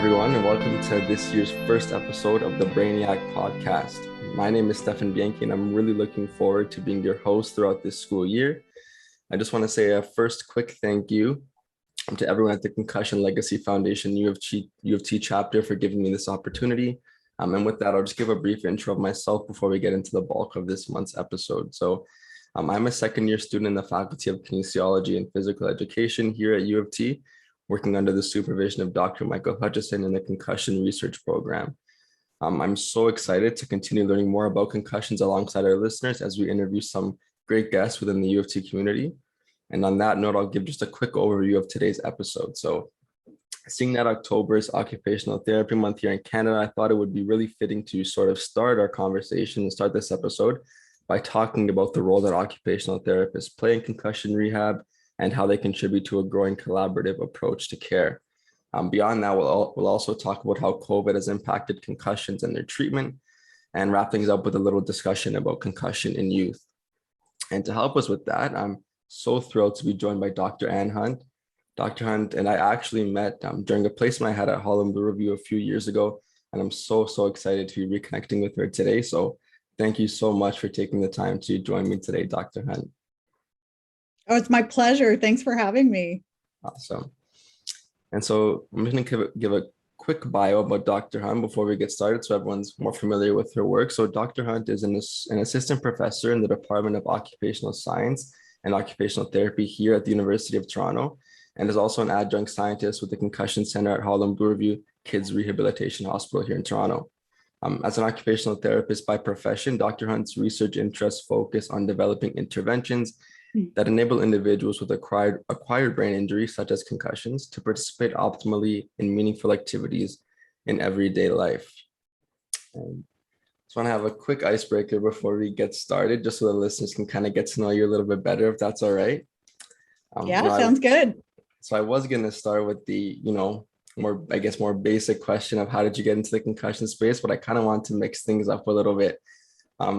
everyone, and welcome to this year's first episode of the Brainiac podcast. My name is Stefan and I'm really looking forward to being your host throughout this school year. I just want to say a first quick thank you to everyone at the Concussion Legacy Foundation U of T chapter for giving me this opportunity. And with that, I'll just give a brief intro of myself before we get into the bulk of this month's episode. I'm a second-year student in the Faculty of Kinesiology and Physical Education here at U of T, working under the supervision of Dr. Michael Hutchison in the Concussion Research Program. I'm so excited to continue learning more about concussions alongside our listeners as we interview some great guests within the U of T community. And on that note, I'll give just a quick overview of today's episode. So, seeing that October is Occupational Therapy Month here in Canada, I thought it would be really fitting to sort of start our conversation and start this episode by talking about the role that occupational therapists play in concussion rehab and how they contribute to a growing collaborative approach to care. Beyond that, we'll also talk about how COVID has impacted concussions and their treatment, and wrap things up with a little discussion about concussion in youth. And to help us with that, I'm so thrilled to be joined by Dr. Ann Hunt. Dr. Hunt and I actually met during a placement I had at Holland Blue Review a few years ago, and I'm so excited to be reconnecting with her today. So thank you so much for taking the time to join me today, Dr. Hunt. Oh, it's my pleasure. Thanks for having me. Awesome. And so I'm going to give a quick bio about Dr. Hunt before we get started so everyone's more familiar with her work. So Dr. Hunt is an assistant professor in the Department of Occupational Science and Occupational Therapy here at the University of Toronto, and is also an adjunct scientist with the Concussion Center at Holland Blue Review Kids Rehabilitation Hospital here in Toronto. As an occupational therapist by profession, Dr. Hunt's research interests focus on developing interventions that enable individuals with acquired brain injuries, such as concussions, to participate optimally in meaningful activities in everyday life. And just want to have a quick icebreaker before we get started, just so the listeners can kind of get to know you a little bit better, if that's all right. Sounds good. So I was going to start with the, more basic question of how did you get into the concussion space, but I kind of want to mix things up a little bit.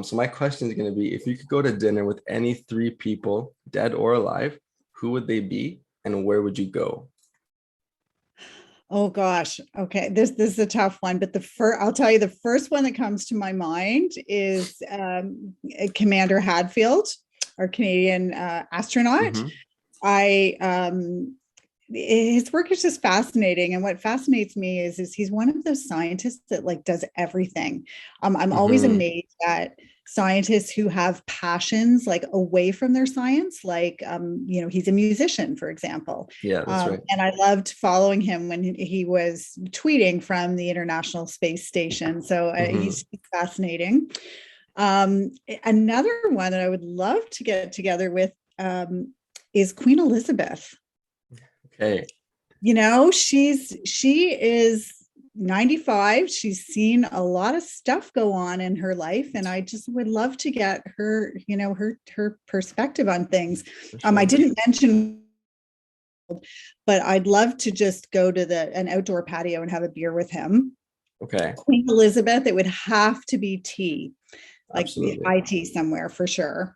So my question is going to be, if you could go to dinner with any three people, dead or alive, who would they be and where would you go? Oh gosh. Okay. This is a tough one, but I'll tell you, the first one that comes to my mind is Commander Hadfield, our Canadian astronaut. Mm-hmm. His work is just fascinating. And what fascinates me is he's one of those scientists that does everything. I'm always amazed at scientists who have passions away from their science. He's a musician, for example. Yeah, that's right. And I loved following him when he was tweeting from the International Space Station. So he's fascinating. Another one that I would love to get together with is Queen Elizabeth. Okay. She is 95. She's seen a lot of stuff go on in her life, and I just would love to get her, her perspective on things. Sure. I didn't mention, but I'd love to just go to an outdoor patio and have a beer with him. Okay. Queen Elizabeth, it would have to be tea, Absolutely. high tea somewhere for sure.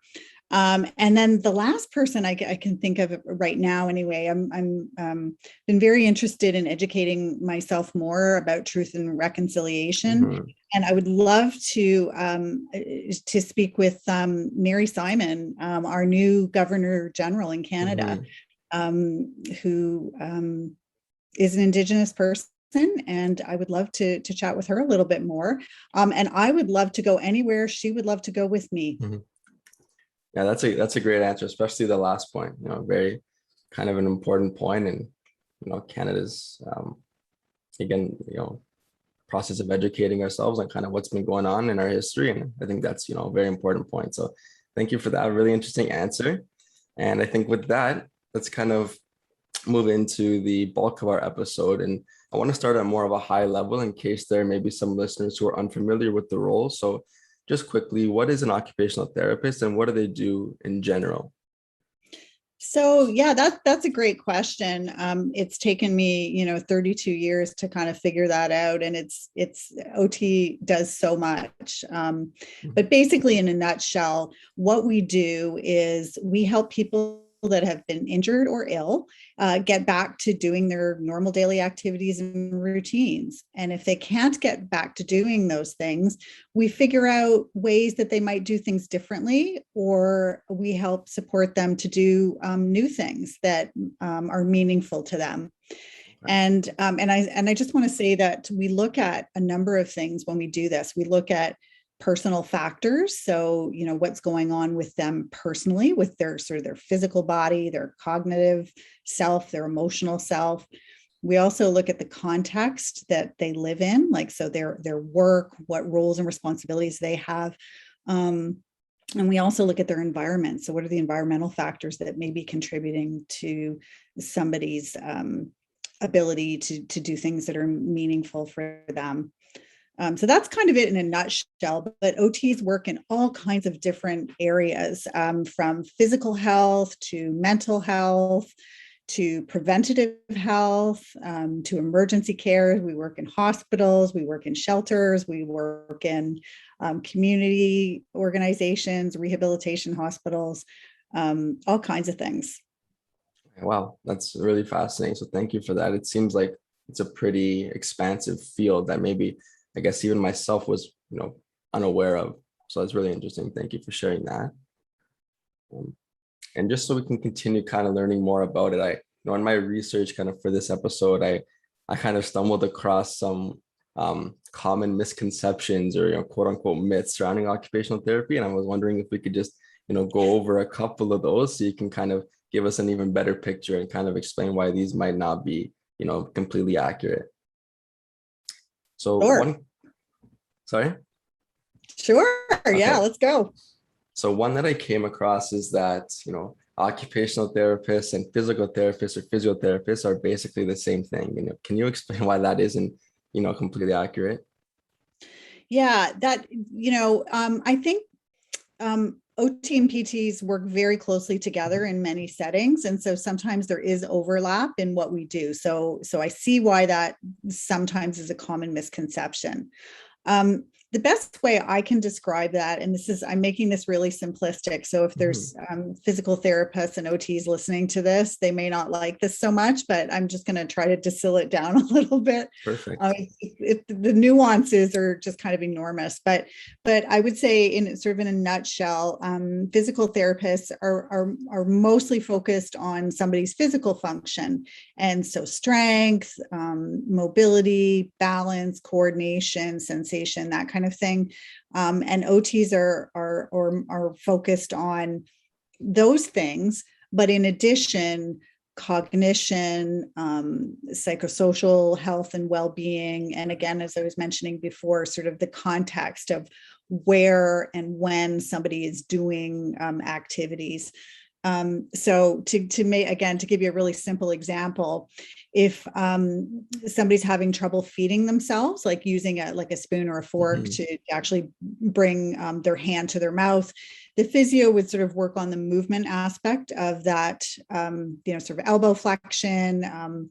And then the last person I can think of right now, anyway, I'm been very interested in educating myself more about truth and reconciliation, and I would love to speak with Mary Simon, our new Governor General in Canada, who is an Indigenous person. And I would love to chat with her a little bit more. And I would love to go anywhere she would love to go with me. Yeah, that's a great answer, especially the last point, very kind of an important point. And, Canada's, again, process of educating ourselves on kind of what's been going on in our history. And I think that's, a very important point. So thank you for that really interesting answer. And I think with that, let's kind of move into the bulk of our episode. And I want to start at more of a high level in case there may be some listeners who are unfamiliar with the role. So just quickly, what is an occupational therapist and what do they do in general? So yeah, that's a great question. It's taken me, 32 years to kind of figure that out, and it's OT does so much. But basically, in a nutshell, what we do is we help people that have been injured or ill get back to doing their normal daily activities and routines. And if they can't get back to doing those things, we figure out ways that they might do things differently, or we help support them to do new things that are meaningful to them. And I just want to say that we look at a number of things when we do this. We look at personal factors. So, what's going on with them personally, with their sort of their physical body, their cognitive self, their emotional self. We also look at the context that they live in, like, so their work, what roles and responsibilities they have. And we also look at their environment. So what are the environmental factors that may be contributing to somebody's ability to do things that are meaningful for them. So that's kind of it in a nutshell, but OTs work in all kinds of different areas, from physical health to mental health, to preventative health, to emergency care. We work in hospitals, we work in shelters, we work in community organizations, rehabilitation hospitals, all kinds of things. Wow, that's really fascinating. So thank you for that. It seems like it's a pretty expansive field that maybe, I guess, even myself was, unaware of. So that's really interesting. Thank you for sharing that. And just so we can continue kind of learning more about it, in my research kind of for this episode, I kind of stumbled across some common misconceptions or, quote unquote myths surrounding occupational therapy. And I was wondering if we could just, go over a couple of those so you can kind of give us an even better picture and kind of explain why these might not be, completely accurate. So Sure. Sorry? Sure. Okay. Yeah, let's go. So one that I came across is that, occupational therapists and physical therapists or physiotherapists are basically the same thing. Can you explain why that isn't, completely accurate? Yeah, that, I think OT and PTs work very closely together in many settings. And so sometimes there is overlap in what we do. So I see why that sometimes is a common misconception. The best way I can describe that, and I'm making this really simplistic. So if there's physical therapists and OTs listening to this, they may not like this so much, but I'm just going to try to distill it down a little bit. Perfect. The nuances are just kind of enormous, but I would say in a nutshell, physical therapists are mostly focused on somebody's physical function. And so strength, mobility, balance, coordination, sensation, that kind of thing. And OTs are focused on those things, but in addition, cognition, psychosocial health and well-being. And again, as I was mentioning before, sort of the context of where and when somebody is doing activities. So to give you a really simple example, if somebody's having trouble feeding themselves, like using a spoon or a fork to actually bring their hand to their mouth, the physio would sort of work on the movement aspect of that, sort of elbow flexion,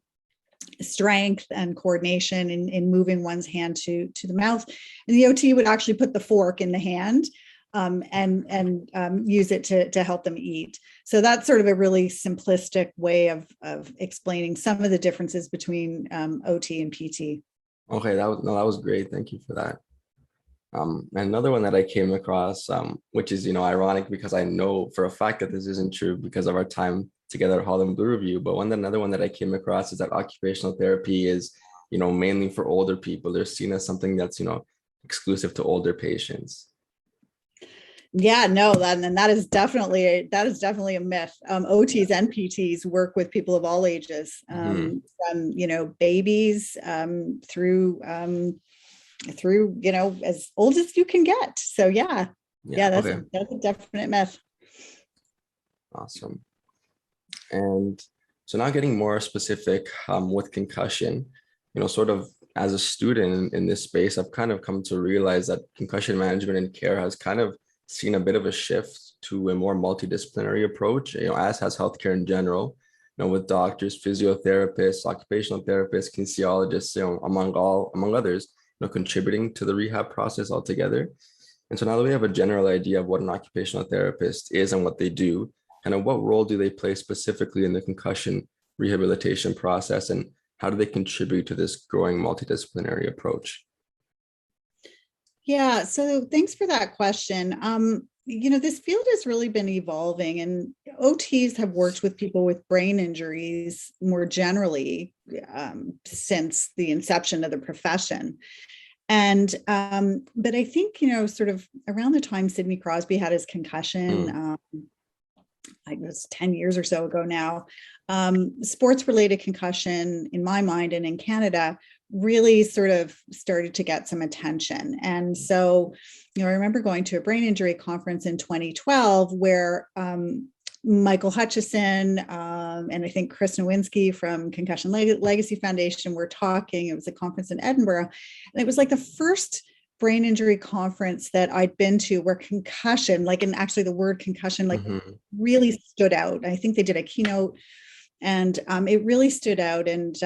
strength and coordination in moving one's hand to the mouth. And the OT would actually put the fork in the hand and use it to help them eat. So that's sort of a really simplistic way of explaining some of the differences between OT and PT. Okay, that was great. Thank you for that. Another one that I came across, which is, ironic because I know for a fact that this isn't true because of our time together at Holland Blue Review, but another one that I came across is that occupational therapy is, mainly for older people. They're seen as something that's, exclusive to older patients. Yeah, no, that is definitely a myth. OTs and PTs work with people of all ages, from babies through as old as you can get. So that's a definite myth. Awesome. And so now getting more specific with concussion, sort of as a student in this space, I've kind of come to realize that concussion management and care has kind of seen a bit of a shift to a more multidisciplinary approach, as has healthcare in general, with doctors, physiotherapists, occupational therapists, kinesiologists, among others, contributing to the rehab process altogether. And so now that we have a general idea of what an occupational therapist is and what they do, kind of what role do they play specifically in the concussion rehabilitation process, and how do they contribute to this growing multidisciplinary approach? Yeah, so thanks for that question. This field has really been evolving, and OTs have worked with people with brain injuries more generally since the inception of the profession. And but I think, sort of around the time Sidney Crosby had his concussion, it was 10 years or so ago now, sports related concussion, in my mind and in Canada, really sort of started to get some attention. And so, I remember going to a brain injury conference in 2012 where Michael Hutchison and I think Chris Nowinski from Concussion Legacy Foundation were talking. It was a conference in Edinburgh, and it was like the first brain injury conference that I'd been to where concussion, and actually the word concussion, really stood out. I think they did a keynote, and it really stood out. And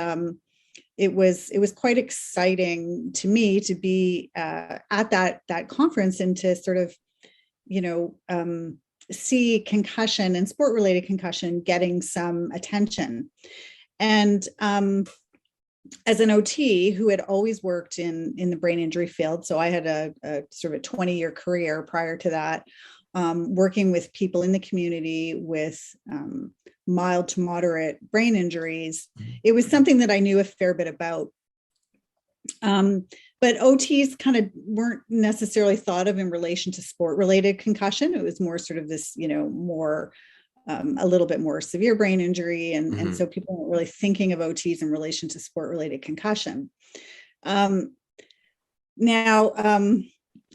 it was quite exciting to me to be at that conference and to sort of, see concussion and sport related concussion getting some attention. And as an OT who had always worked in the brain injury field, so I had a sort of a 20-year career prior to that, working with people in the community with mild to moderate brain injuries. It was something that I knew a fair bit about. But OTs kind of weren't necessarily thought of in relation to sport-related concussion. It was more sort of this, more a little bit more severe brain injury. And so people weren't really thinking of OTs in relation to sport-related concussion.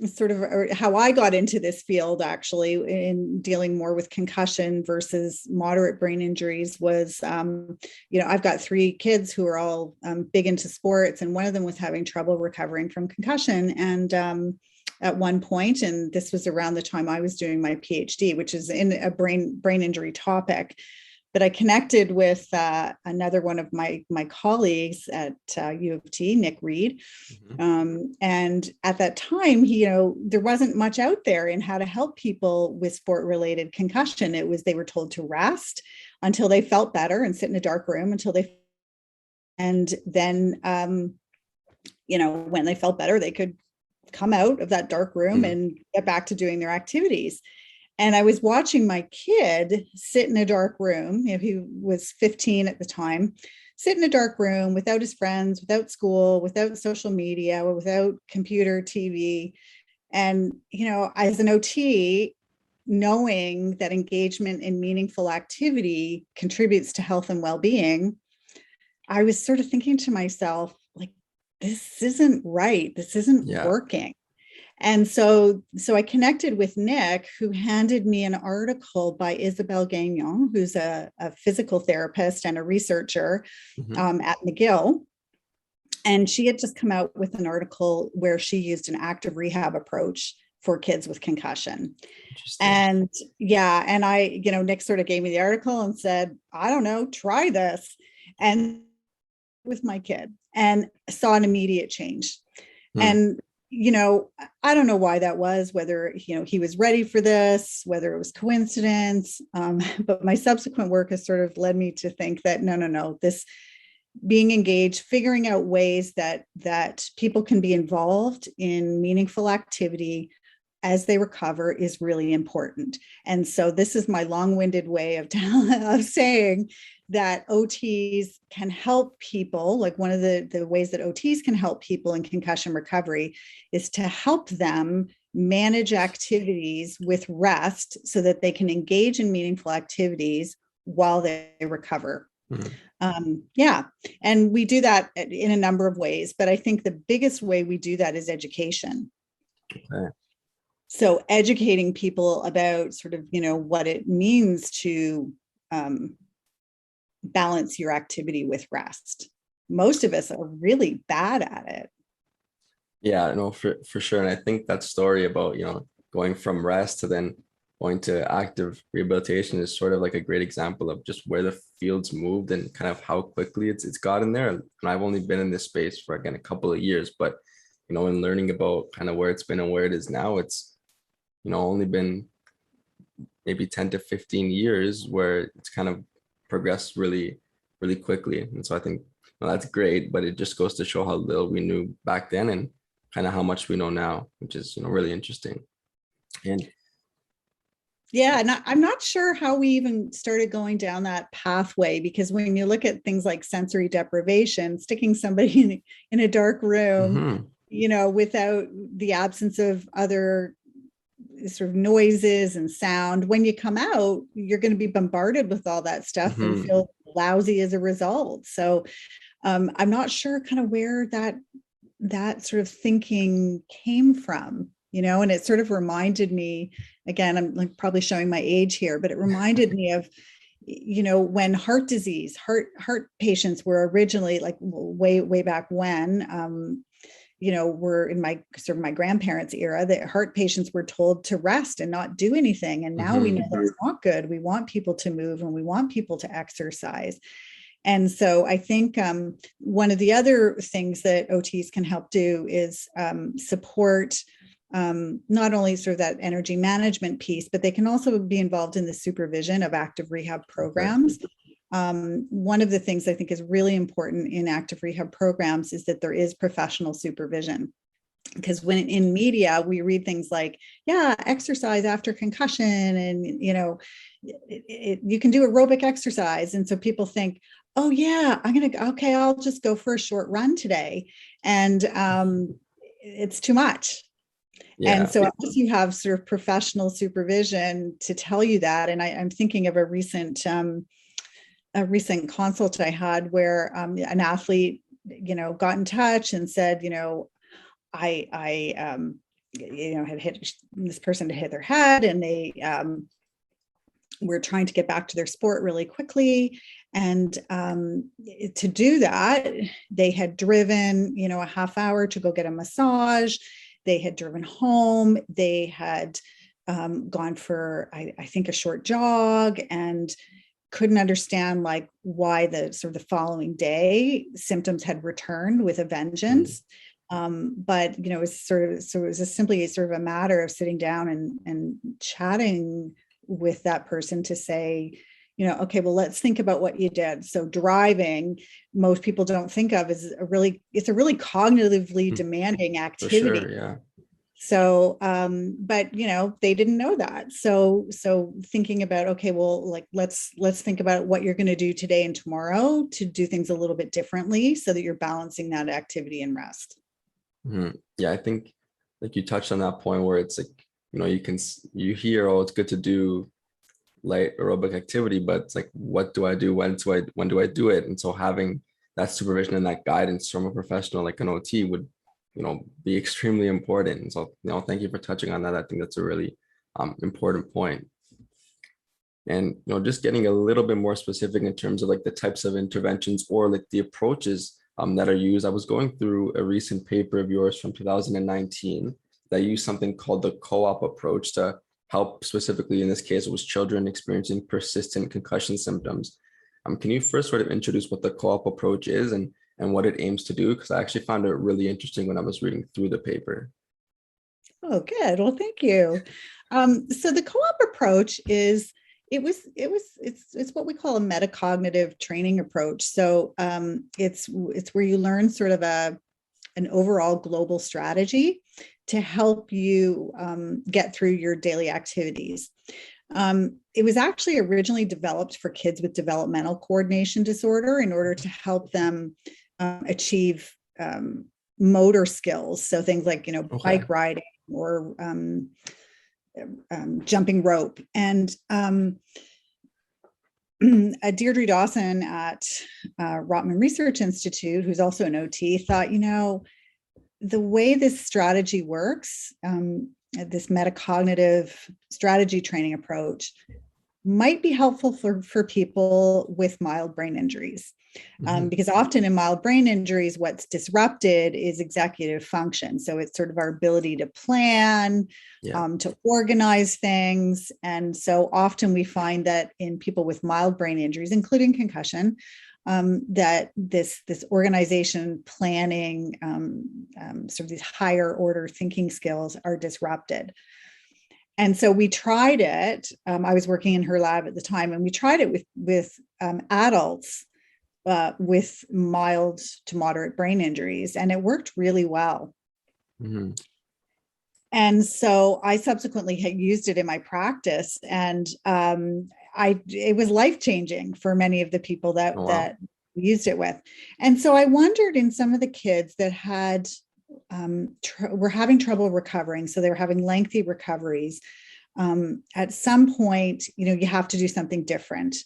Sort of how I got into this field, actually, in dealing more with concussion versus moderate brain injuries was, I've got 3 kids who are all big into sports, and one of them was having trouble recovering from concussion. And at one point, and this was around the time I was doing my PhD, which is in a brain injury topic, but I connected with another one of my colleagues at U of T, Nick Reed. And at that time, there wasn't much out there in how to help people with sport-related concussion. They were told to rest until they felt better and sit in a dark room and then, when they felt better, they could come out of that dark room and get back to doing their activities. And I was watching my kid sit in a dark room. He was 15 at the time, sit in a dark room without his friends, without school, without social media, without computer, TV. And, as an OT, knowing that engagement in meaningful activity contributes to health and well-being, I was sort of thinking to myself, this isn't right. This isn't working. And so I connected with Nick, who handed me an article by Isabelle Gagnon, who's a physical therapist and a researcher at McGill. And she had just come out with an article where she used an active rehab approach for kids with concussion. And I, Nick sort of gave me the article and said, I don't know, try this. And with my kid, and saw an immediate change. And I don't know why that was, whether, he was ready for this, whether it was coincidence. But my subsequent work has sort of led me to think that, no, this being engaged, figuring out ways that people can be involved in meaningful activity as they recover is really important. And so this is my long-winded way of saying that OTs can help people. Like, one of the ways that OTs can help people in concussion recovery is to help them manage activities with rest so that they can engage in meaningful activities while they recover. And we do that in a number of ways, but I think the biggest way we do that is education. Okay. So educating people about sort of, what it means to balance your activity with rest. Most of us are really bad at it. Yeah, no, for sure. And I think that story about, going from rest to then going to active rehabilitation is sort of like a great example of just where the field's moved and kind of how quickly it's gotten there. And I've only been in this space for, again, a couple of years, but, in learning about kind of where it's been and where it is now, it's, only been maybe 10 to 15 years where it's kind of progressed really, really quickly. And so I think, well, that's great, but it just goes to show how little we knew back then and kind of how much we know now, which is, really interesting. And yeah, and I'm not sure how we even started going down that pathway, because when you look at things like sensory deprivation, sticking somebody in a dark room, without the absence of other sort of noises and sound, when you come out, you're going to be bombarded with all that stuff and feel lousy as a result. So I'm not sure kind of where that sort of thinking came from, and it sort of reminded me, again, I'm like probably showing my age here, but it reminded me of, when heart patients were originally, like way back when, were in my sort of my grandparents' era, that heart patients were told to rest and not do anything. And now we know that's not good. We want people to move and we want people to exercise. And so I think one of the other things that OTs can help do is support not only sort of that energy management piece, but they can also be involved in the supervision of active rehab programs. One of the things I think is really important in active rehab programs is that there is professional supervision. Because when in media, we read things like, exercise after concussion, and, you can do aerobic exercise. And so people think, oh yeah, I'll just go for a short run today. And it's too much. Yeah. And so unless you have sort of professional supervision to tell you that, and I'm thinking of a recent consult I had where an athlete, got in touch and said, I had hit this person to hit their head, and they were trying to get back to their sport really quickly. And to do that, they had driven, a half hour to go get a massage. They had driven home. They had gone for, I think, a short jog, and couldn't understand like why the sort of the following day symptoms had returned with a vengeance. But it was simply sort of a matter of sitting down and chatting with that person to say, okay, well, let's think about what you did. So driving, most people don't think of as it's a really cognitively demanding activity. For sure, yeah. So, but they didn't know that. So thinking about, okay, well, like let's think about what you're going to do today and tomorrow to do things a little bit differently, so that you're balancing that activity and rest. Yeah, I think like you touched on that point where it's like, you hear, oh, it's good to do light aerobic activity, but it's like, what do I do? When do I do it? And so having that supervision and that guidance from a professional like an OT would, be extremely important. And so, thank you for touching on that. I think that's a really important point. And, just getting a little bit more specific in terms of like the types of interventions or like the approaches that are used. I was going through a recent paper of yours from 2019 that used something called the co-op approach to help, specifically in this case, it was children experiencing persistent concussion symptoms. Can you first sort of introduce what the co-op approach is and what it aims to do? Because I actually found it really interesting when I was reading through the paper. Oh, good. Well, thank you. So the co-op approach is, it's what we call a metacognitive training approach. So it's where you learn sort of an overall global strategy to help you get through your daily activities. It was actually originally developed for kids with developmental coordination disorder in order to help them achieve motor skills. So things like, bike riding or jumping rope. And Deirdre Dawson at Rotman Research Institute, who's also an OT, thought, the way this strategy works, this metacognitive strategy training approach, might be helpful for people with mild brain injuries. Because often in mild brain injuries, what's disrupted is executive function. So it's sort of our ability to plan, to organize things. And so often we find that in people with mild brain injuries, including concussion, that this organization, planning, sort of these higher order thinking skills are disrupted. And so we tried it. I was working in her lab at the time, and we tried it with adults with mild to moderate brain injuries, and it worked really well. Mm-hmm. And so I subsequently had used it in my practice, and it was life-changing for many of the people that used it with. And so I wondered, in some of the kids that had were having trouble recovering, so they were having lengthy recoveries, at some point, you have to do something different.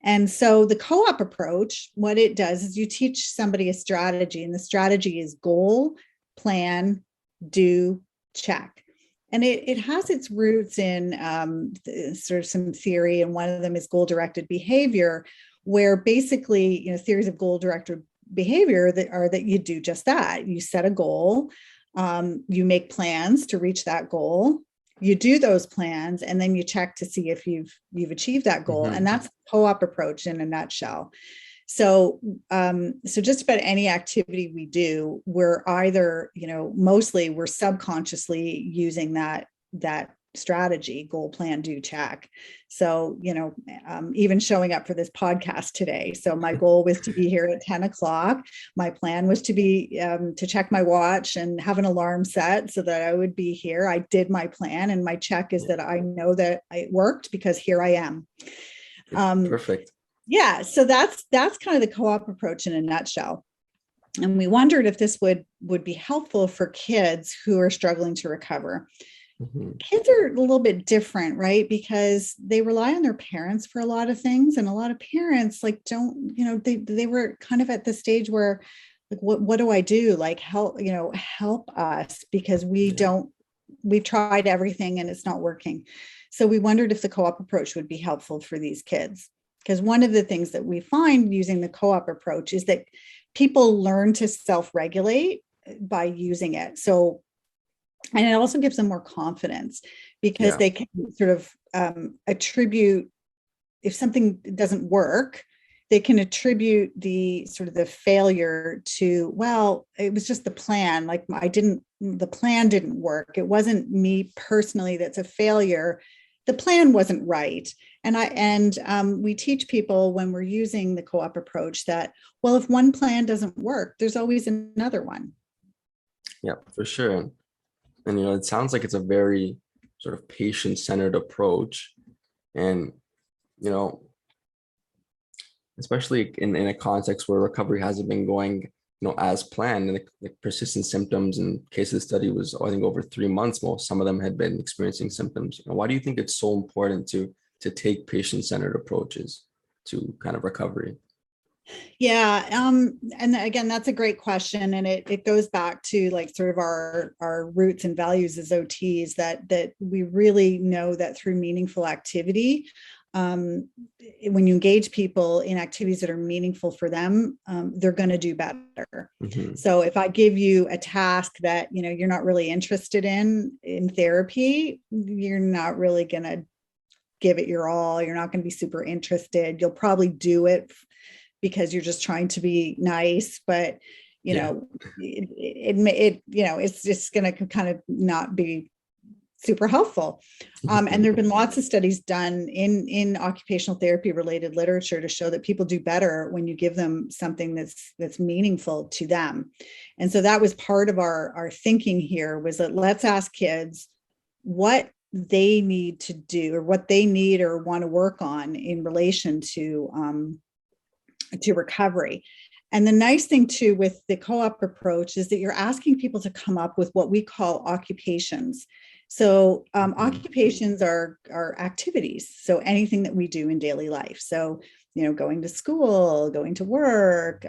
And so the co-op approach, what it does is you teach somebody a strategy, and the strategy is goal, plan, do, check. And it has its roots in sort of some theory, and one of them is goal-directed behavior, where basically, theories of goal-directed behavior that you do just that. You set a goal, you make plans to reach that goal, you do those plans, and then you check to see if you've achieved that goal. Mm-hmm. And that's the co-op approach in a nutshell. So just about any activity we do, we're either, mostly we're subconsciously using that strategy, goal, plan, do, check. So, even showing up for this podcast today. So my goal was to be here at 10 o'clock. My plan was to be, to check my watch and have an alarm set so that I would be here. I did my plan, and my check is that I know that it worked because here I am. Perfect. Yeah. So that's kind of the co-op approach in a nutshell. And we wondered if this would be helpful for kids who are struggling to recover. Mm-hmm. Kids are a little bit different, right? Because they rely on their parents for a lot of things. And a lot of parents don't, they were kind of at the stage where, what do I do? Help us, because we've tried everything and it's not working. So we wondered if the co-op approach would be helpful for these kids. Because one of the things that we find using the co-op approach is that people learn to self-regulate by using it. So, and it also gives them more confidence, because they can sort of attribute, if something doesn't work, they can attribute the failure to, well, it was just the plan. The plan didn't work. It wasn't me personally that's a failure. The plan wasn't right. And we teach people, when we're using the co-op approach, that, well, if one plan doesn't work, there's always another one. Yeah, for sure. And, it sounds like it's a very sort of patient-centered approach. And, especially in a context where recovery hasn't been going, as planned, and the persistent symptoms in case of the study was, I think, over 3 months. Some of them had been experiencing symptoms. Why do you think it's so important to take patient-centered approaches to kind of recovery? Yeah. And again, that's a great question. And it goes back to sort of our roots and values as OTs, that we really know that through meaningful activity, when you engage people in activities that are meaningful for them, they're going to do better. Mm-hmm. So if I give you a task that, you're not really interested in therapy, you're not really going to give it your all. You're not going to be super interested. You'll probably do it because you're just trying to be nice, but it's just going to kind of not be super helpful. And there have been lots of studies done in occupational therapy related literature to show that people do better when you give them something that's meaningful to them. And so that was part of our thinking here, was that let's ask kids what they need to do, or what they need or want to work on in relation to recovery. And the nice thing too with the co-op approach is that you're asking people to come up with what we call occupations. So occupations are activities. So anything that we do in daily life. So, going to school, going to work,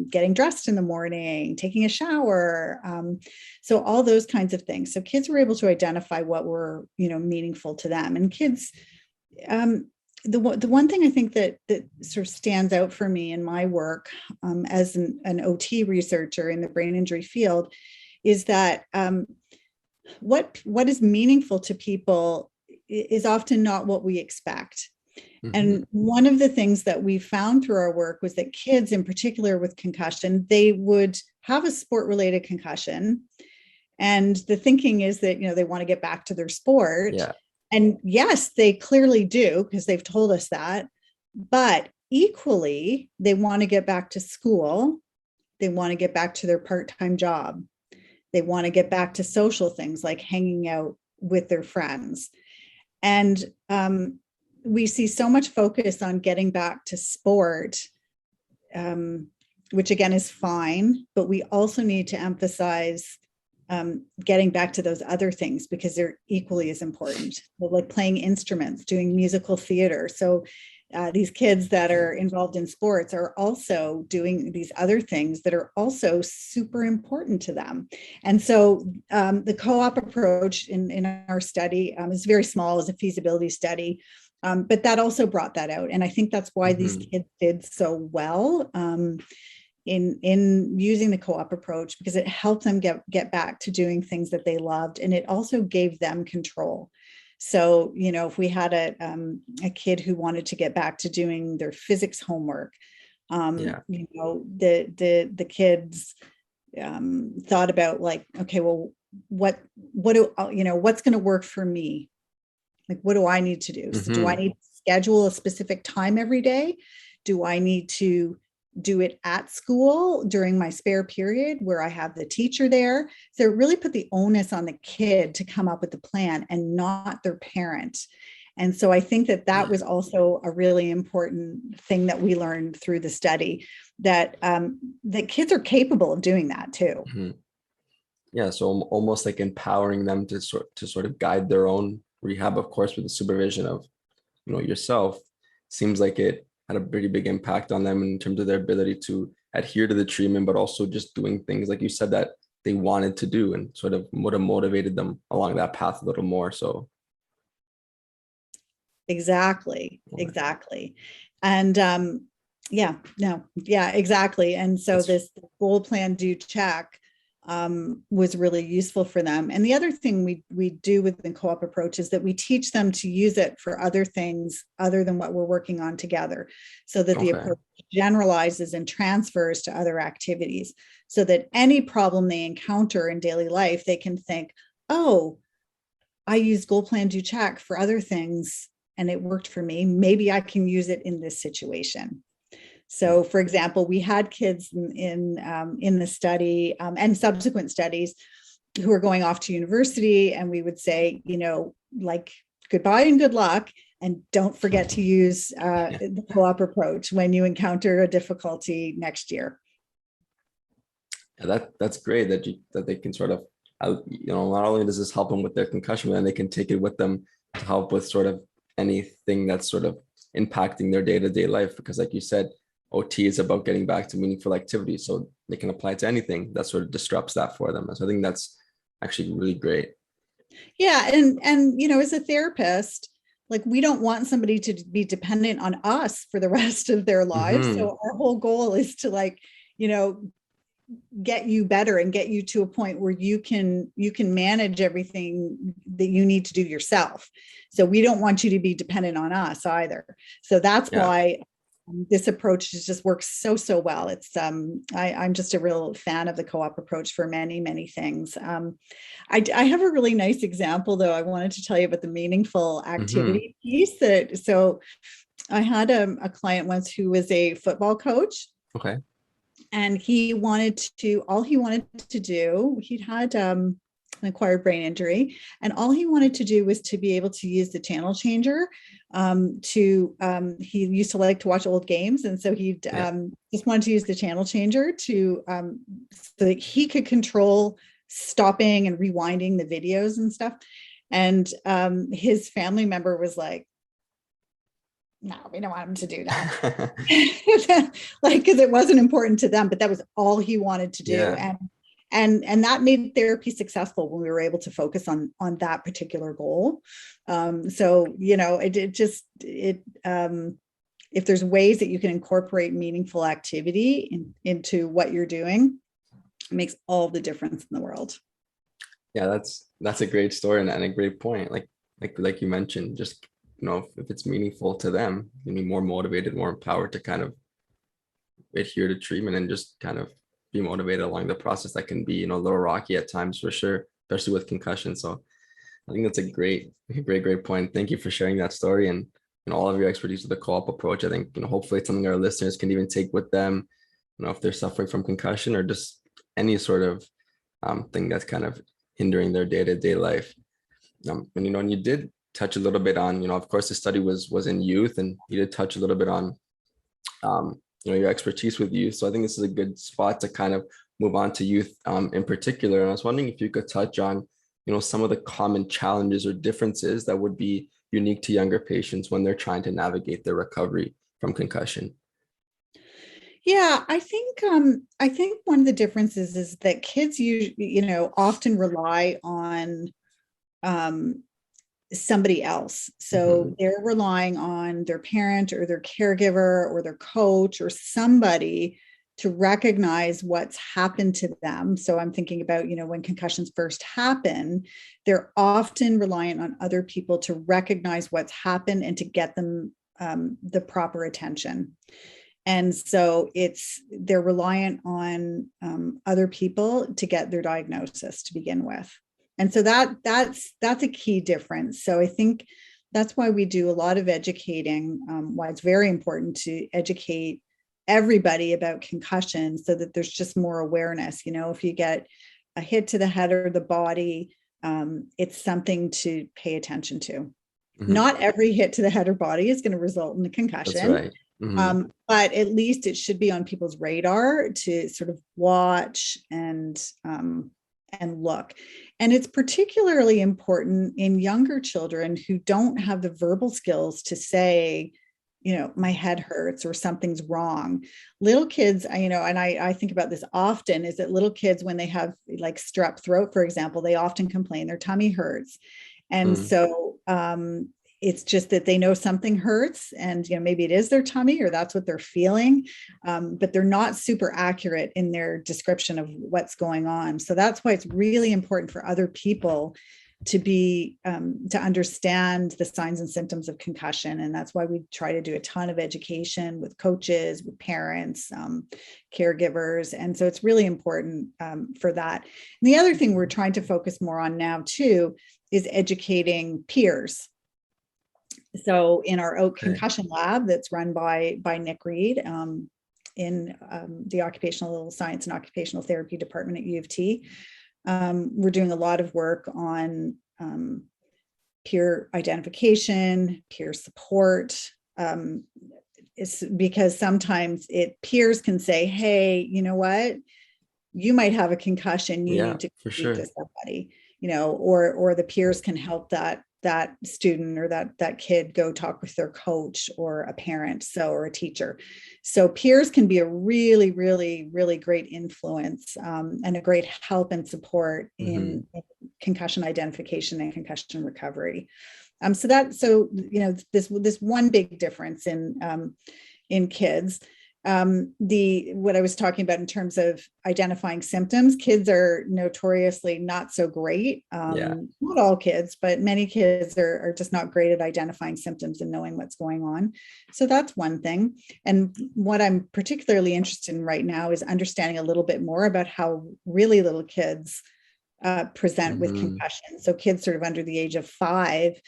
getting dressed in the morning, taking a shower. So all those kinds of things. So kids were able to identify what were, meaningful to them. And kids, the one thing I think that sort of stands out for me in my work as an OT researcher in the brain injury field is that what is meaningful to people is often not what we expect. Mm-hmm. And one of the things that we found through our work was that kids, in particular with concussion, they would have a sport-related concussion. And the thinking is that, they want to get back to their sport. Yeah. And yes, they clearly do, because they've told us that. But equally, they want to get back to school. They want to get back to their part-time job. They want to get back to social things like hanging out with their friends. And we see so much focus on getting back to sport, which again is fine, but we also need to emphasize getting back to those other things because they're equally as important. Like playing instruments, doing musical theater. So these kids that are involved in sports are also doing these other things that are also super important to them. And so the co-op approach in our study is very small, as a feasibility study, but that also brought that out. And I think that's why these kids did so well in using the co-op approach, because it helped them get back to doing things that they loved, and it also gave them control. So, if we had a kid who wanted to get back to doing their physics homework, the kids thought about like, okay, well, what do what's going to work for me? Like, what do I need to do? So do I need to schedule a specific time every day? Do I need to do it at school during my spare period where I have the teacher there? So it really put the onus on the kid to come up with the plan and not their parent. And so I think that was also a really important thing that we learned through the study, that that kids are capable of doing that too. Yeah, so almost like empowering them to sort of guide their own rehab, of course, with the supervision of yourself. Seems like it had a pretty big impact on them in terms of their ability to adhere to the treatment, but also just doing things, like you said, that they wanted to do, and sort of would have motivated them along that path a little more. So exactly. And exactly. And so this goal, plan, do, check was really useful for them. And the other thing we do with the co-op approach is that we teach them to use it for other things other than what we're working on together, so that the approach generalizes and transfers to other activities, so that any problem they encounter in daily life, they can think, oh, I use goal, plan, do, check for other things and it worked for me. Maybe I can use it in this situation. So, for example, we had kids in the study and subsequent studies who are going off to university, and we would say, like, goodbye and good luck, and don't forget to use the co-op approach when you encounter a difficulty next year. Yeah, that's great that they can sort of, not only does this help them with their concussion, but then they can take it with them to help with sort of anything that's sort of impacting their day-to-day life. Because like you said, OT is about getting back to meaningful activities, so they can apply to anything that sort of disrupts that for them. So I think that's actually really great. Yeah, and as a therapist, like, we don't want somebody to be dependent on us for the rest of their lives. So our whole goal is to, like, get you better and get you to a point where you can manage everything that you need to do yourself. So we don't want you to be dependent on us either. So that's why this approach just works so well. It's I'm just a real fan of the co-op approach for many things. I have a really nice example, though. I wanted to tell you about the meaningful activity piece. So I had a client once who was a football coach. Okay. And all he wanted to do, he'd had an acquired brain injury, and all he wanted to do was to be able to use the channel changer. He used to like to watch old games, and so he just wanted to use the channel changer so that he could control stopping and rewinding the videos and stuff. And his family member was like, no, we don't want him to do that. Like, because it wasn't important to them, but that was all he wanted to do. Yeah. And that made therapy successful when we were able to focus on that particular goal. So, if there's ways that you can incorporate meaningful activity into what you're doing, it makes all the difference in the world. Yeah, that's a great story and a great point. Like you mentioned, just if it's meaningful to them, you'll be more motivated, more empowered to kind of adhere to treatment and just kind of be motivated along the process. That can be, a little rocky at times, for sure, especially with concussion. So I think that's a great point. Thank you for sharing that story and all of your expertise with the co-op approach. I think, hopefully it's something our listeners can even take with them, if they're suffering from concussion or just any sort of thing that's kind of hindering their day-to-day life. And you did touch a little bit on, of course, the study was in youth, and you did touch a little bit on, your expertise with youth. So I think this is a good spot to kind of move on to youth in particular. And I was wondering if you could touch on, some of the common challenges or differences that would be unique to younger patients when they're trying to navigate their recovery from concussion. Yeah, I think one of the differences is that kids often rely on somebody else. So they're relying on their parent or their caregiver or their coach or somebody to recognize what's happened to them. So I'm thinking about, when concussions first happen, they're often reliant on other people to recognize what's happened and to get them the proper attention. And so they're reliant on other people to get their diagnosis to begin with. And so that's a key difference. So I think that's why we do a lot of educating, why it's very important to educate everybody about concussion so that there's just more awareness. If you get a hit to the head or the body, it's something to pay attention to. Not every hit to the head or body is going to result in a concussion. That's right. But at least it should be on people's radar to sort of watch and look. And it's particularly important in younger children who don't have the verbal skills to say, my head hurts or something's wrong. Little kids, and I think about this often, is that little kids, when they have like strep throat, for example, they often complain their tummy hurts. And so it's just that they know something hurts and, maybe it is their tummy or that's what they're feeling, but they're not super accurate in their description of what's going on. So that's why it's really important for other people to understand the signs and symptoms of concussion. And that's why we try to do a ton of education with coaches, with parents, caregivers. And so it's really important for that. And the other thing we're trying to focus more on now too is educating peers. So in our Oak Concussion Lab that's run by Nick Reed in the Occupational Science and Occupational Therapy Department at U of T, we're doing a lot of work on peer identification, peer support. It's because sometimes peers can say, hey, you know what? You might have a concussion. You need to speak to somebody, or the peers can help that student or that kid go talk with their coach or a parent, or a teacher. So peers can be a really, really, really great influence and a great help and support in concussion identification and concussion recovery. This one big difference in kids. What I was talking about in terms of identifying symptoms, kids are notoriously not so great. Not all kids, but many kids are just not great at identifying symptoms and knowing what's going on. So that's one thing. And what I'm particularly interested in right now is understanding a little bit more about how really little kids present with concussion. So kids sort of under the age of 5.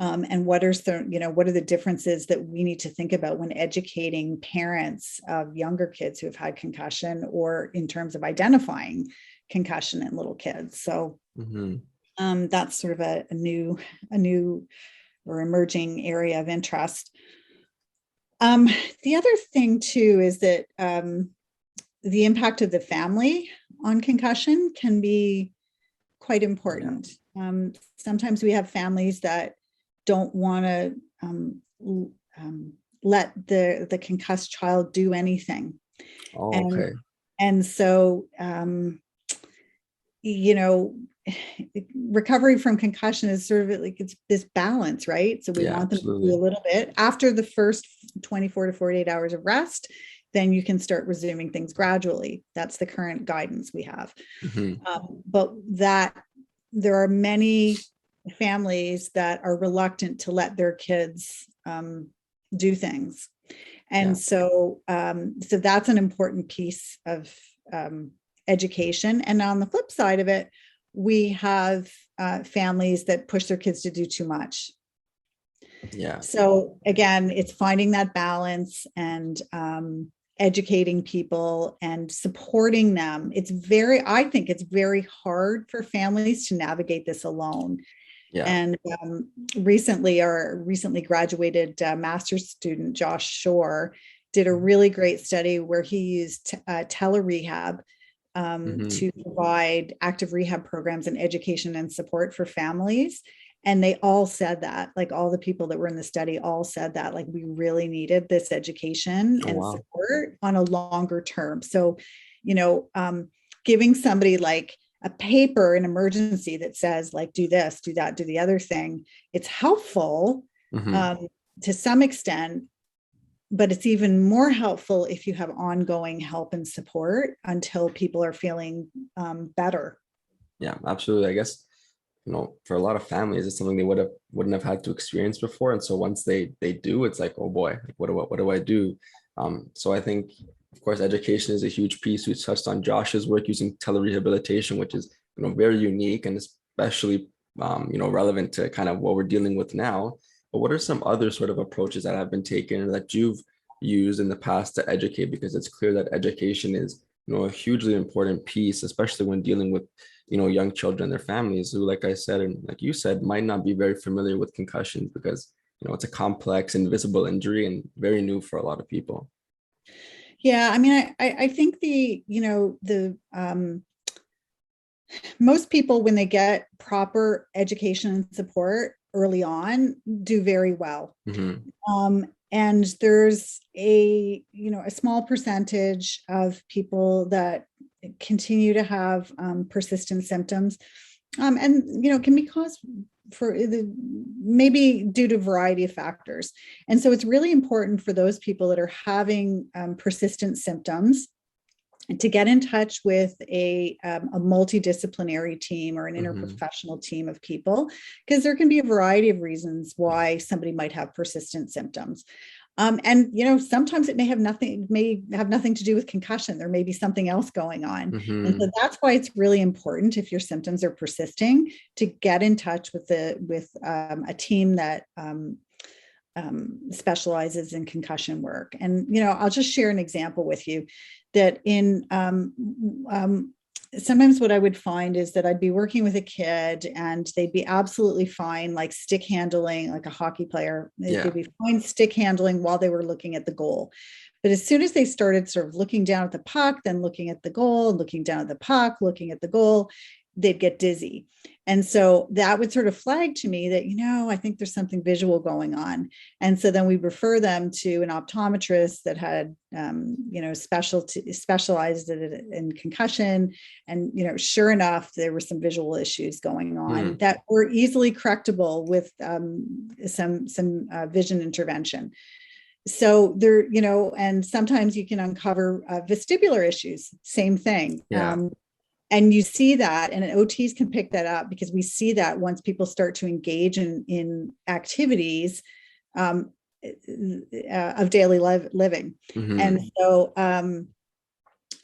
And what are the differences that we need to think about when educating parents of younger kids who have had concussion, or in terms of identifying concussion in little kids. So that's sort of a new or emerging area of interest. The other thing too is that the impact of the family on concussion can be quite important. Sometimes we have families that don't want to let the concussed child do anything. And so, recovery from concussion is sort of like it's this balance, right? So we want them to do a little bit after the first 24 to 48 hours of rest. Then you can start resuming things gradually. That's the current guidance we have. But that there are many families that are reluctant to let their kids do things. And so that's an important piece of education. And on the flip side of it, we have families that push their kids to do too much. Yeah. So again, it's finding that balance and educating people and supporting them. I think it's very hard for families to navigate this alone. Yeah. And recently graduated master's student, Josh Shore, did a really great study where he used telerehab to provide active rehab programs and education and support for families. And they all said that, like all the people that were in the study all said that, like we really needed this education and support on a longer term. So, giving somebody like a paper in emergency that says like, do this, do that, do the other thing, it's helpful to some extent, but it's even more helpful if you have ongoing help and support until people are feeling better. Yeah, absolutely. I guess, for a lot of families, it's something they wouldn't have had to experience before. And so once they do, it's like, oh boy, what do I do? So I think, of course, education is a huge piece. We touched on Josh's work using telerehabilitation, which is, very unique and especially, relevant to kind of what we're dealing with now. But what are some other sort of approaches that have been taken that you've used in the past to educate? Because it's clear that education is, a hugely important piece, especially when dealing with, young children and their families who, like I said, and like you said, might not be very familiar with concussions because, it's a complex, invisible injury and very new for a lot of people. Yeah, I mean, I think most people, when they get proper education and support early on, do very well. And there's a small percentage of people that continue to have persistent symptoms, and can be caused maybe due to a variety of factors. And so it's really important for those people that are having persistent symptoms to get in touch with a multidisciplinary team or an interprofessional team of people, because there can be a variety of reasons why somebody might have persistent symptoms. And sometimes it may have nothing to do with concussion. There may be something else going on. And so that's why it's really important, if your symptoms are persisting, to get in touch with a team that specializes in concussion work. And I'll just share an example with you that sometimes what I would find is that I'd be working with a kid and they'd be absolutely fine, like stick handling, like a hockey player. They'd be fine stick handling while they were looking at the goal. But as soon as they started sort of looking down at the puck, then looking at the goal, looking down at the puck, looking at the goal, they'd get dizzy. And so that would sort of flag to me that, I think there's something visual going on. And so then we refer them to an optometrist that had, specialized in concussion. And, sure enough, there were some visual issues going on that were easily correctable with some vision intervention. So there, and sometimes you can uncover vestibular issues, same thing. And you see that, and OTs can pick that up, because we see that once people start to engage in activities of daily living. And so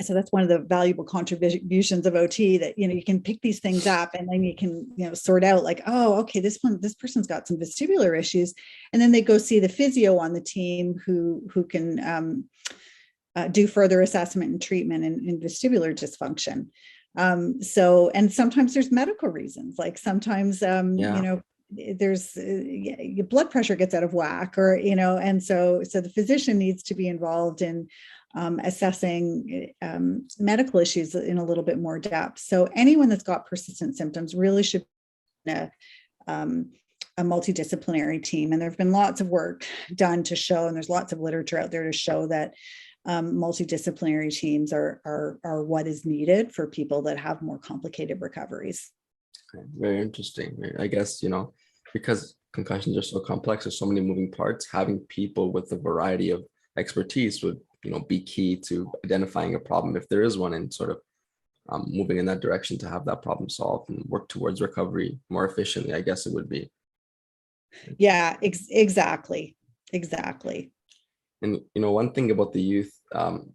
that's one of the valuable contributions of OT, that, you can pick these things up and then you can, sort out like, oh, okay, this person's got some vestibular issues. And then they go see the physio on the team who can do further assessment and treatment in vestibular dysfunction. And sometimes there's medical reasons, like sometimes, there's your blood pressure gets out of whack, or, and so the physician needs to be involved in assessing medical issues in a little bit more depth. So anyone that's got persistent symptoms really should be a multidisciplinary team. And there've been lots of work done to show, and there's lots of literature out there to show that multidisciplinary teams are what is needed for people that have more complicated recoveries. Okay. Very interesting. I guess, because concussions are so complex, there's so many moving parts, having people with a variety of expertise would, be key to identifying a problem if there is one, and sort of moving in that direction to have that problem solved and work towards recovery more efficiently, I guess it would be. Yeah, exactly. And one thing about the youth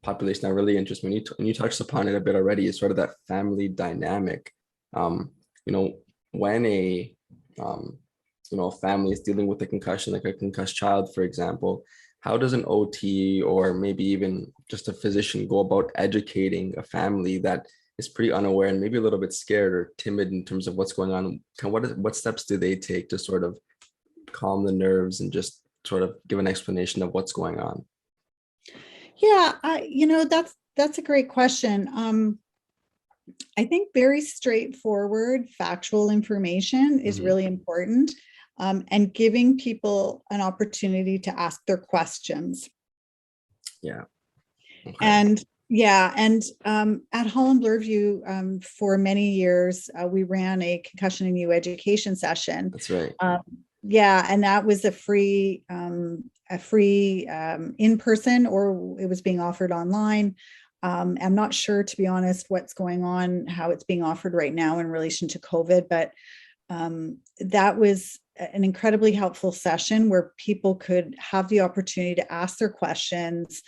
population that really interests me, when you touched upon it a bit already, is sort of that family dynamic. when a family is dealing with a concussion, like a concussed child, for example, how does an OT or maybe even just a physician go about educating a family that is pretty unaware and maybe a little bit scared or timid in terms of what's going on? What steps do they take to sort of calm the nerves and just sort of give an explanation of what's going on? Yeah, that's a great question. I think very straightforward, factual information is Mhm. really important, and giving people an opportunity to ask their questions. Yeah. Okay. And yeah, and at Holland Bloorview, for many years, we ran a concussion and you education session. That's right. Yeah, and that was a free in person, or it was being offered online. I'm not sure, to be honest, what's going on, how it's being offered right now in relation to COVID, but that was an incredibly helpful session where people could have the opportunity to ask their questions,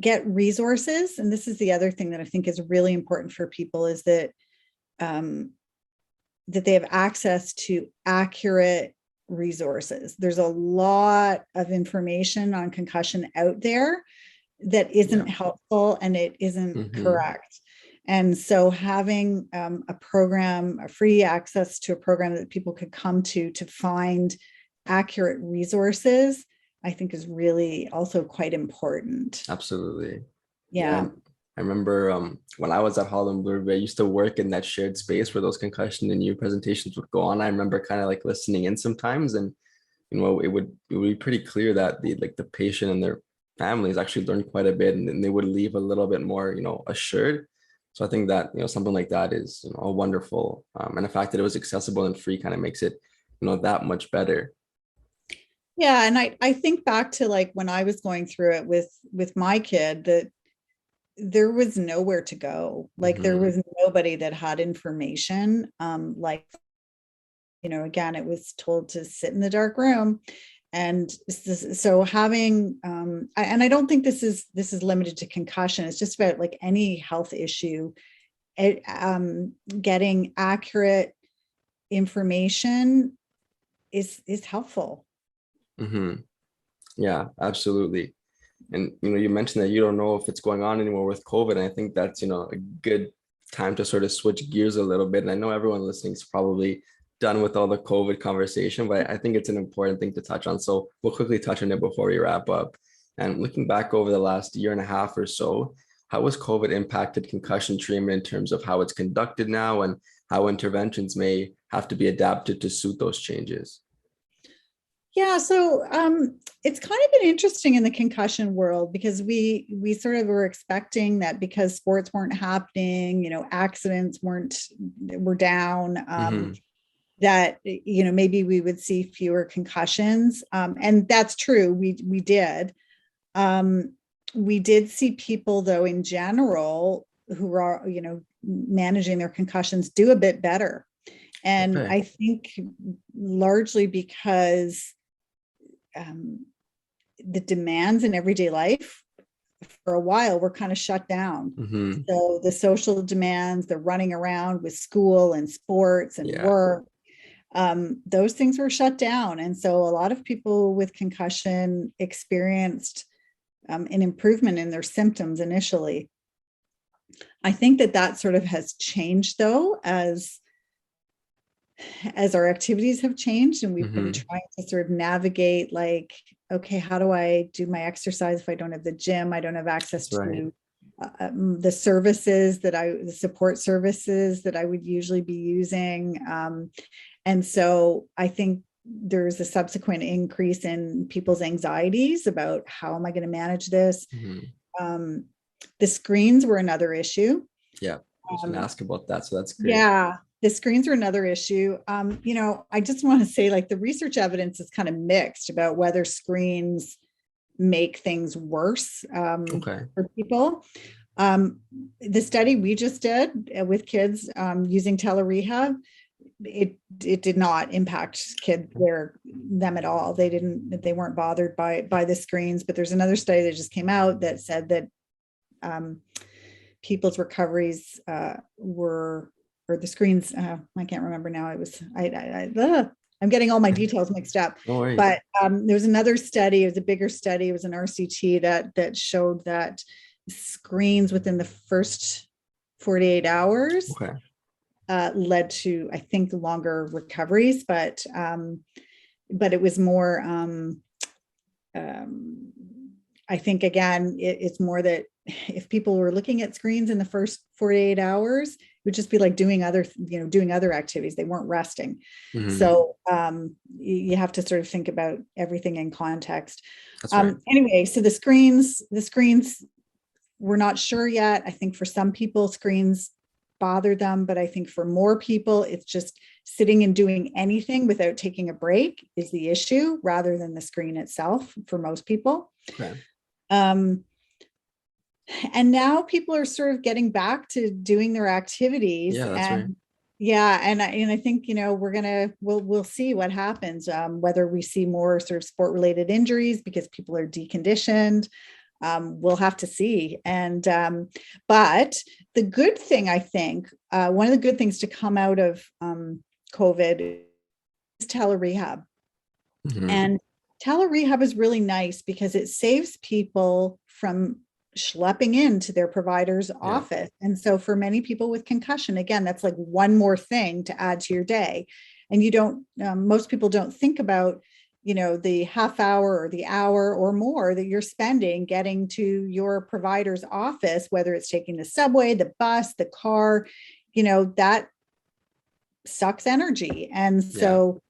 get resources. And this is the other thing that I think is really important for people, is that that they have access to accurate resources. There's a lot of information on concussion out there that isn't Yeah. helpful and it isn't Hmm. correct. And so having a program, a free access to a program that people could come to find accurate resources, I think is really also quite important. Absolutely. Yeah. Yeah. I remember when I was at Holland Bloor, I used to work in that shared space where those concussion and new presentations would go on. I remember kind of like listening in sometimes, and it would be pretty clear that the patient and their families actually learned quite a bit, and then they would leave a little bit more assured. So I think that something like that is a wonderful, and the fact that it was accessible and free kind of makes it that much better. Yeah. And I think back to like when I was going through it with my kid, that there was nowhere to go. Like there Hmm. was nobody that had information. Like, again, it was told to sit in the dark room. And so having, and I don't think this is limited to concussion. It's just about like any health issue, getting accurate information is helpful. Hmm. Yeah, absolutely. And you mentioned that you don't know if it's going on anymore with COVID. And I think that's a good time to sort of switch gears a little bit. And I know everyone listening is probably done with all the COVID conversation, but I think it's an important thing to touch on. So we'll quickly touch on it before we wrap up. And looking back over the last year and a half or so, how has COVID impacted concussion treatment in terms of how it's conducted now and how interventions may have to be adapted to suit those changes? Yeah, so it's kind of been interesting in the concussion world, because we sort of were expecting that because sports weren't happening, accidents were down, Hmm. that maybe we would see fewer concussions, and that's true. We did. We did see people, though, in general, who are managing their concussions do a bit better, and Okay. I think largely because the demands in everyday life for a while were kind of shut down. Hmm. So the social demands, the running around with school and sports and Yeah. work, those things were shut down. And so a lot of people with concussion experienced an improvement in their symptoms initially. I think that sort of has changed, though, as our activities have changed, and we've been Hmm. trying to sort of navigate, like, okay, how do I do my exercise if I don't have the gym? I don't have access That's right. to the services the support services that I would usually be using. And so I think there's a subsequent increase in people's anxieties about, how am I going to manage this? Hmm. Um, the screens were another issue. Yeah, I was gonna Um, ask about that, so that's great. yeah, the screens are another issue. I just want to say, like, the research evidence is kind of mixed about whether screens make things worse, Okay. for people. The study we just did with kids using telerehab, it did not impact them at all. They weren't bothered by the screens. But there's another study that just came out that said that people's recoveries were or the screens. I can't remember now. It was, I'm getting all my details mixed up. No worries. But there was another study, it was a bigger study, it was an RCT that showed that screens within the first 48 hours Okay. led to, I think, longer recoveries, but it was more, I think, again, it's more that if people were looking at screens in the first 48 hours, it would just be like doing other activities. They weren't resting. Mm-hmm. So you have to sort of think about everything in context. That's right. Anyway, so the screens, we're not sure yet. I think for some people, screens bother them, but I think for more people, it's just sitting and doing anything without taking a break is the issue, rather than the screen itself for most people. Okay. And now people are sort of getting back to doing their activities. Yeah, that's right. Yeah, and I think, we'll see what happens, whether we see more sort of sport-related injuries because people are deconditioned. We'll have to see. And but the good thing, I think, one of the good things to come out of COVID is telerehab. Mm-hmm. And telerehab is really nice because it saves people from schlepping into their provider's office. And so for many people with concussion, again, that's like one more thing to add to your day. And you don't, most people don't think about, the half hour or the hour or more that you're spending getting to your provider's office, whether it's taking the subway, the bus, the car, that sucks energy. And so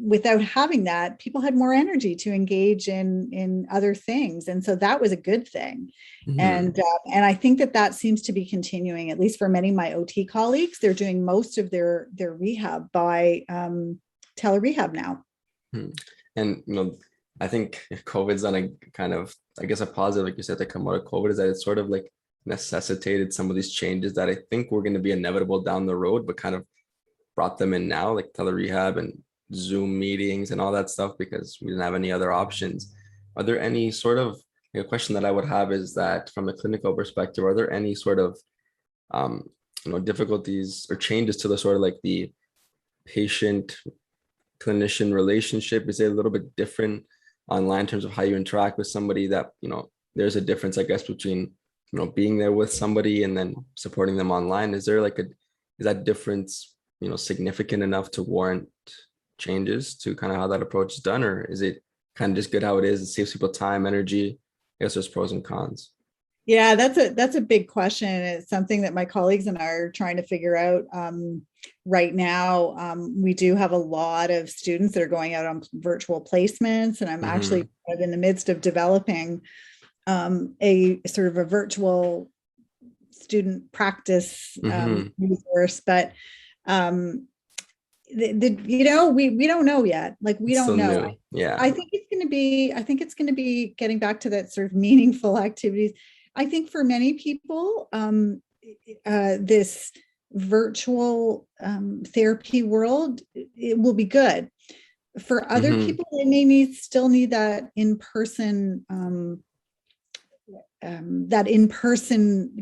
without having that, people had more energy to engage in other things. And so that was a good thing. Mm-hmm. And I think that seems to be continuing, at least for many of my OT colleagues. They're doing most of their rehab by telerehab now. And, I think COVID's on a kind of, I guess, a positive, like you said, to come out of COVID, is that it's sort of like necessitated some of these changes that I think were going to be inevitable down the road, but kind of brought them in now, like telerehab and Zoom meetings and all that stuff, because we didn't have any other options. Are there any sort of, a question that I would have is that from a clinical perspective, are there any sort of, difficulties or changes to the sort of like the patient clinician relationship? Is it a little bit different online in terms of how you interact with somebody that, there's a difference, I guess, between, being there with somebody and then supporting them online? Is there is that difference, significant enough to warrant changes to kind of how that approach is done? Or is it kind of just good how it is? It saves people time, energy. I guess there's pros and cons. Yeah, that's a big question. It's something that my colleagues and I are trying to figure out right now. We do have a lot of students that are going out on virtual placements, and I'm actually in the midst of developing a sort of a virtual student practice resource. But we don't know yet. Like, we don't know. New. Yeah. I think it's going to be getting back to that sort of meaningful activities. I think for many people, this virtual therapy world, it will be good. For other people, they may still need that in-person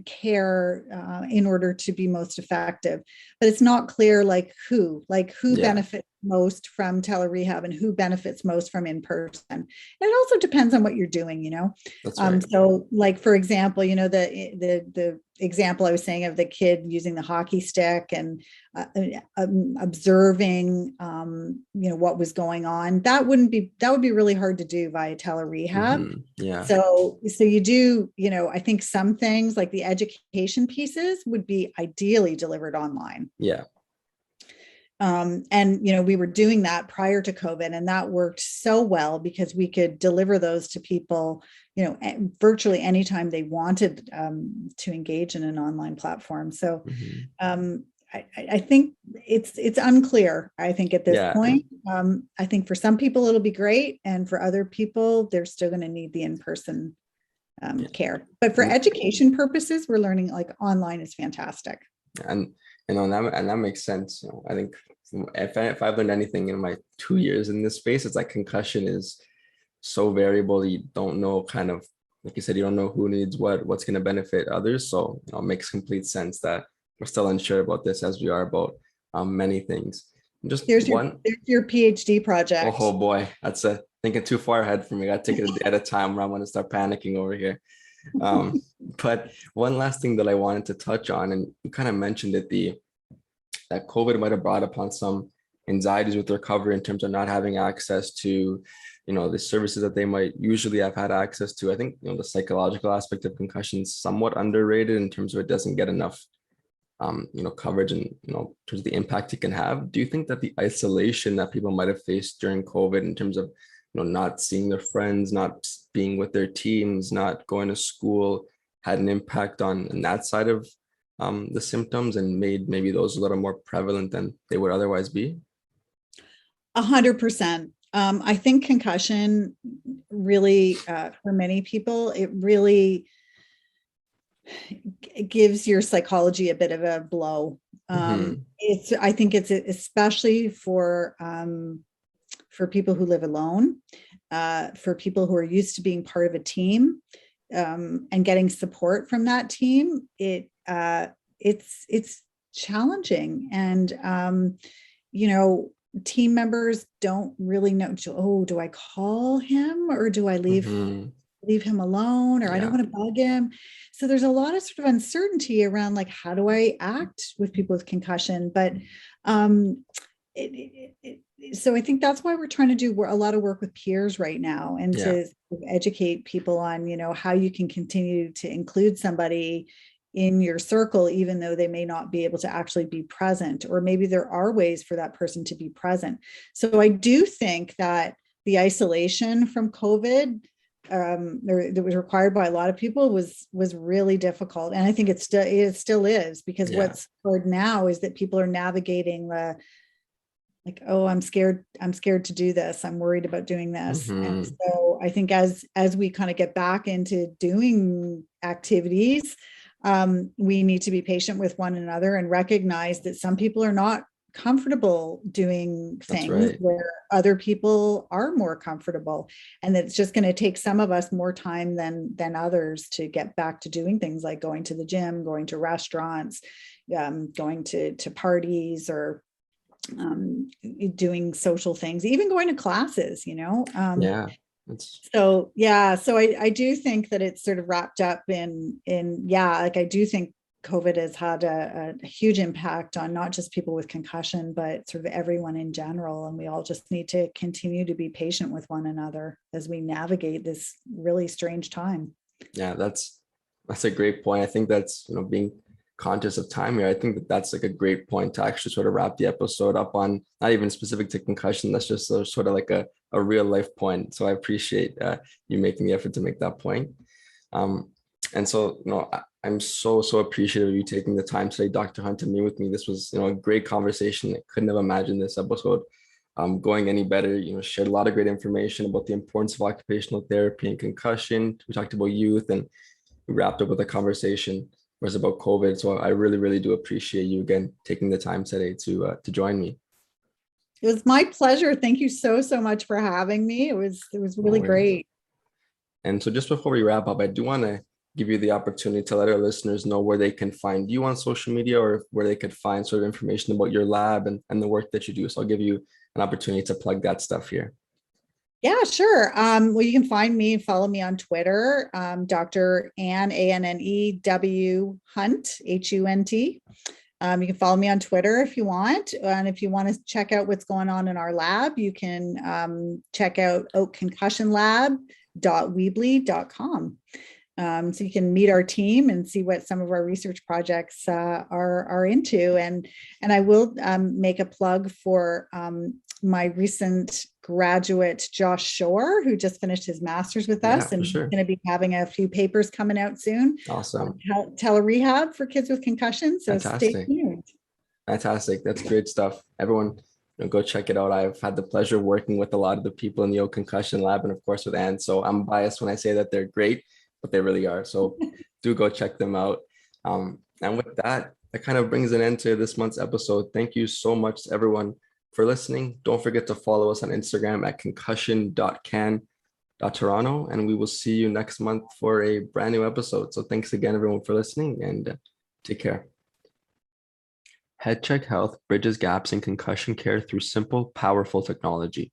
care in order to be most effective. But it's not clear who benefits most from telerehab and who benefits most from in-person. And it also depends on what you're doing, That's right. So for example, the example I was saying of the kid using the hockey stick and observing what was going on, that would be really hard to do via telerehab. Yeah. So you do, I think some things like the education pieces would be ideally delivered online. Yeah. And we were doing that prior to COVID, and that worked so well because we could deliver those to people, virtually anytime they wanted to engage in an online platform. So I think it's unclear, I think, at this point. I think for some people it'll be great, and for other people they're still going to need the in-person care. But for education purposes, we're learning online is fantastic. And that makes sense. I think if I've learned anything in my 2 years in this space, it's like concussion is so variable. You don't know, kind of like you said, you don't know who needs what's going to benefit others. So it makes complete sense that we're still unsure about this, as we are about many things. Just There's one. your PhD project. Oh boy, that's thinking too far ahead for me. I got to take it a day at a time, where I'm going to start panicking over here. But one last thing that I wanted to touch on, and you kind of mentioned it, that COVID might have brought upon some anxieties with recovery in terms of not having access to, the services that they might usually have had access to. I think, the psychological aspect of concussion is somewhat underrated in terms of it doesn't get enough, coverage and, in terms of the impact it can have. Do you think that the isolation that people might have faced during COVID in terms of, not seeing their friends, not being with their teams, not going to school, had an impact on that side of the symptoms and made maybe those a little more prevalent than they would otherwise be? 100%. I think concussion really, for many people, it really gives your psychology a bit of a blow. I think it's especially for people who live alone, for people who are used to being part of a team, and getting support from that team. It's challenging, and team members don't really know, oh, do I call him or do I leave him alone, or I don't want to bug him. So there's a lot of sort of uncertainty around, like, how do I act with people with concussion? But so I think that's why we're trying to do a lot of work with peers right now, and to educate people on, how you can continue to include somebody in your circle, even though they may not be able to actually be present, or maybe there are ways for that person to be present. So I do think that the isolation from COVID that was required by a lot of people was really difficult. And I think it still is, because what's hard now is that people are navigating the, like, oh, I'm scared to do this. I'm worried about doing this. And so I think as we kind of get back into doing activities, we need to be patient with one another and recognize that some people are not comfortable doing things where other people are more comfortable, and that it's just going to take some of us more time than others to get back to doing things like going to the gym, going to restaurants, going to parties, or doing social things, even going to classes, So I do think that it's sort of wrapped up in like, I do think COVID has had a huge impact on not just people with concussion, but sort of everyone in general. And we all just need to continue to be patient with one another as we navigate this really strange time. Yeah, that's a great point. I think that's, being conscious of time here. I think that's like a great point to actually sort of wrap the episode up on, not even specific to concussion. That's just sort of like a real life point. So I appreciate you making the effort to make that point. And so, I'm so appreciative of you taking the time today, Dr. Hunt, to meet with me. This was, a great conversation. I couldn't have imagined this episode going any better. Shared a lot of great information about the importance of occupational therapy and concussion. We talked about youth, and we wrapped up with a conversation was about COVID. So I really, really do appreciate you again taking the time today to join me. It was my pleasure. Thank you so much for having me. It was really great. And so just before we wrap up, I do want to give you the opportunity to let our listeners know where they can find you on social media, or where they could find sort of information about your lab and the work that you do. So I'll give you an opportunity to plug that stuff here. Yeah, sure. Well, you can find me and follow me on Twitter, Dr. Anne, ANNEW Hunt, HUNT. You can follow me on Twitter if you want. And if you want to check out what's going on in our lab, you can check out oakconcussionlab.weebly.com. So you can meet our team and see what some of our research projects are into. And I will make a plug for my recent graduate, Josh Shore, who just finished his master's with us, and sure. He's going to be having a few papers coming out soon. Awesome. Telerehab for kids with concussion. So Fantastic. Stay tuned. Fantastic. That's great stuff. Everyone, go check it out. I've had the pleasure of working with a lot of the people in the Oak Concussion Lab, and of course with Anne. So I'm biased when I say that they're great, but they really are. So do go check them out. And with that kind of brings an end to this month's episode. Thank you so much to everyone for listening. Don't forget to follow us on Instagram at concussion.can.toronto, and we will see you next month for a brand new episode. So thanks again, everyone, for listening, and take care. HeadCheck Health bridges gaps in concussion care through simple, powerful technology.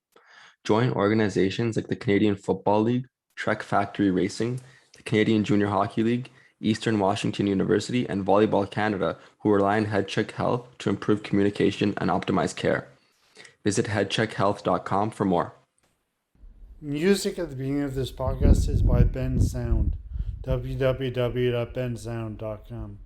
Join organizations like the Canadian Football League, Trek Factory Racing, the Canadian Junior Hockey League, Eastern Washington University, and Volleyball Canada, who rely on HeadCheck Health to improve communication and optimize care. Visit headcheckhealth.com for more. Music at the beginning of this podcast is by Ben Sound. www.bensound.com.